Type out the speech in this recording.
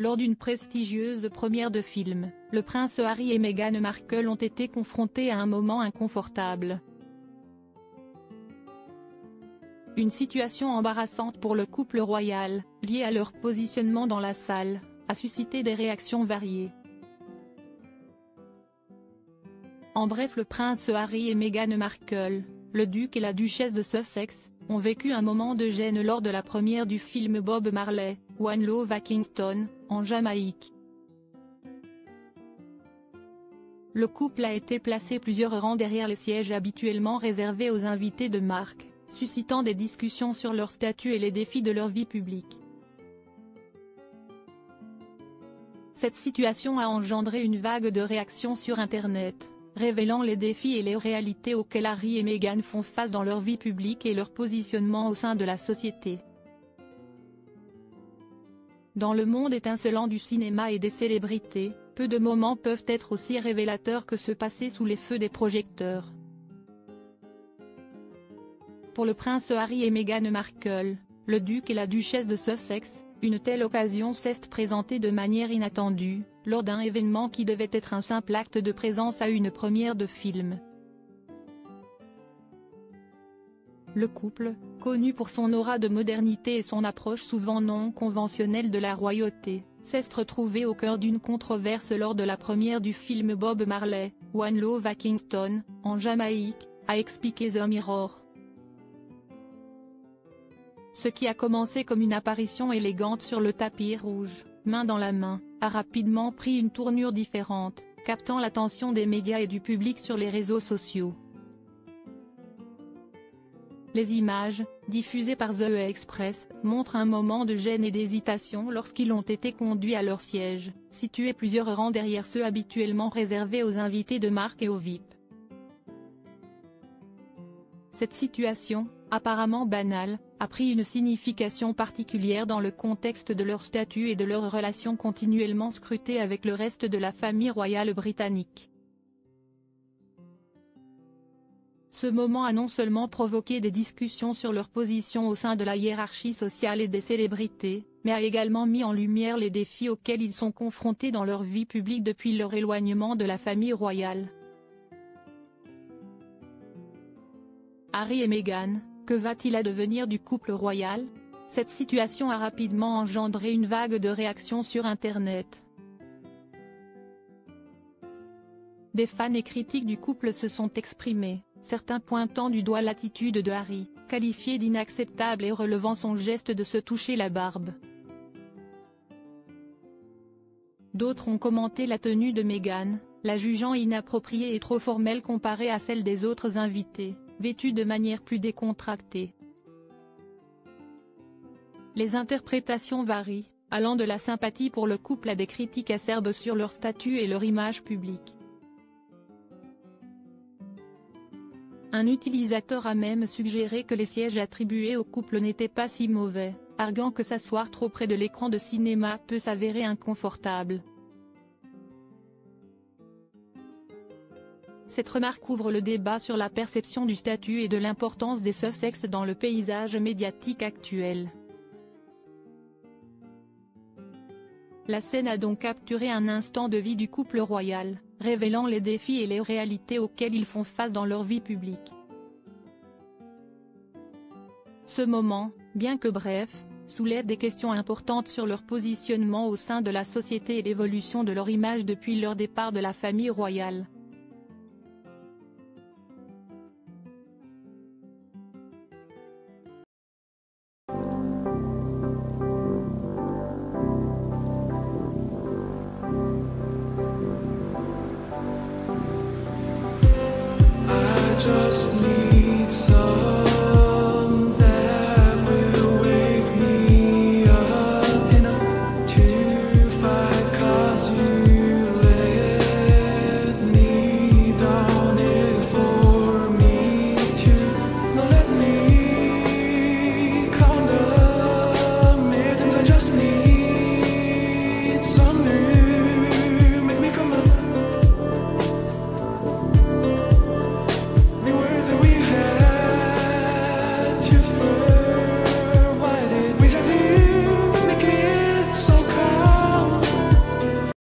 Lors d'une prestigieuse première de film, le prince Harry et Meghan Markle ont été confrontés à un moment inconfortable. Une situation embarrassante pour le couple royal, liée à leur positionnement dans la salle, a suscité des réactions variées. En bref, le prince Harry et Meghan Markle, le duc et la duchesse de Sussex, ont vécu un moment de gêne lors de la première du film Bob Marley, One Love à Kingston, en Jamaïque. Le couple a été placé plusieurs rangs derrière les sièges habituellement réservés aux invités de marque, suscitant des discussions sur leur statut et les défis de leur vie publique. Cette situation a engendré une vague de réactions sur Internet, révélant les défis et les réalités auxquels Harry et Meghan font face dans leur vie publique et leur positionnement au sein de la société. Dans le monde étincelant du cinéma et des célébrités, peu de moments peuvent être aussi révélateurs que ceux passés sous les feux des projecteurs. Pour le prince Harry et Meghan Markle, le duc et la duchesse de Sussex, une telle occasion s'est présentée de manière inattendue, lors d'un événement qui devait être un simple acte de présence à une première de film. Le couple, connu pour son aura de modernité et son approche souvent non conventionnelle de la royauté, s'est retrouvé au cœur d'une controverse lors de la première du film Bob Marley, One Love à Kingston, en Jamaïque, a expliqué The Mirror. Ce qui a commencé comme une apparition élégante sur le tapis rouge, main dans la main, a rapidement pris une tournure différente, captant l'attention des médias et du public sur les réseaux sociaux. Les images, diffusées par The Express, montrent un moment de gêne et d'hésitation lorsqu'ils ont été conduits à leur siège, situé plusieurs rangs derrière ceux habituellement réservés aux invités de marque et aux VIP. Cette situation, apparemment banale, a pris une signification particulière dans le contexte de leur statut et de leur relation continuellement scrutée avec le reste de la famille royale britannique. Ce moment a non seulement provoqué des discussions sur leur position au sein de la hiérarchie sociale et des célébrités, mais a également mis en lumière les défis auxquels ils sont confrontés dans leur vie publique depuis leur éloignement de la famille royale. Harry et Meghan, que va-t-il advenir du couple royal? Cette situation a rapidement engendré une vague de réactions sur Internet. Des fans et critiques du couple se sont exprimés, certains pointant du doigt l'attitude de Harry, qualifiée d'inacceptable et relevant son geste de se toucher la barbe. D'autres ont commenté la tenue de Meghan, la jugeant inappropriée et trop formelle comparée à celle des autres invités, vêtue de manière plus décontractée. Les interprétations varient, allant de la sympathie pour le couple à des critiques acerbes sur leur statut et leur image publique. Un utilisateur a même suggéré que les sièges attribués au couple n'étaient pas si mauvais, arguant que s'asseoir trop près de l'écran de cinéma peut s'avérer inconfortable. Cette remarque ouvre le débat sur la perception du statut et de l'importance des Sussex dans le paysage médiatique actuel. La scène a donc capturé un instant de vie du couple royal, révélant les défis et les réalités auxquels ils font face dans leur vie publique. Ce moment, bien que bref, soulève des questions importantes sur leur positionnement au sein de la société et l'évolution de leur image depuis leur départ de la famille royale. Just